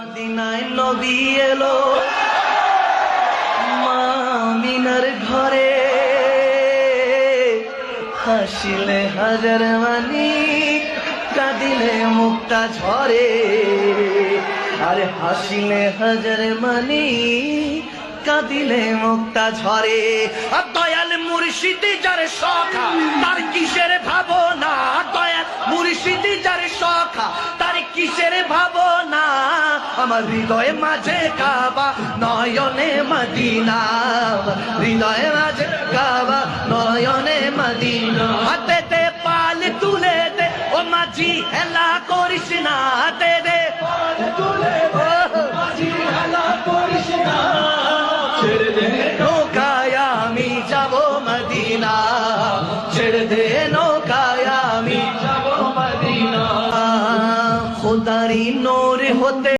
মদিনায় নবী এলো মা আমিনার ঘরে, হাসিলে হাজার মানি কাঁদিলে মুক্তা ঝরে। আরে হাসিলে হাজার মানি কাঁদিলে মুক্তা ঝরে। আর দয়াল মুর্শিদি যার সখা তার কিসের ভাবনা, দয়াল মুর্শিদি যার সখা তার কিসের ভাবনা। আমার হৃদয়ে মাঝে কাবা নয়নে মদিনা, হৃদয়ে মাঝে কাবা নয়নে মদিনা। হাতে দে পাল তুলে দে ও মাঝি হেলা করিস না, হাতে দে পাল তুলে দে মাঝি হেলা করিস না। ছেড়ে দে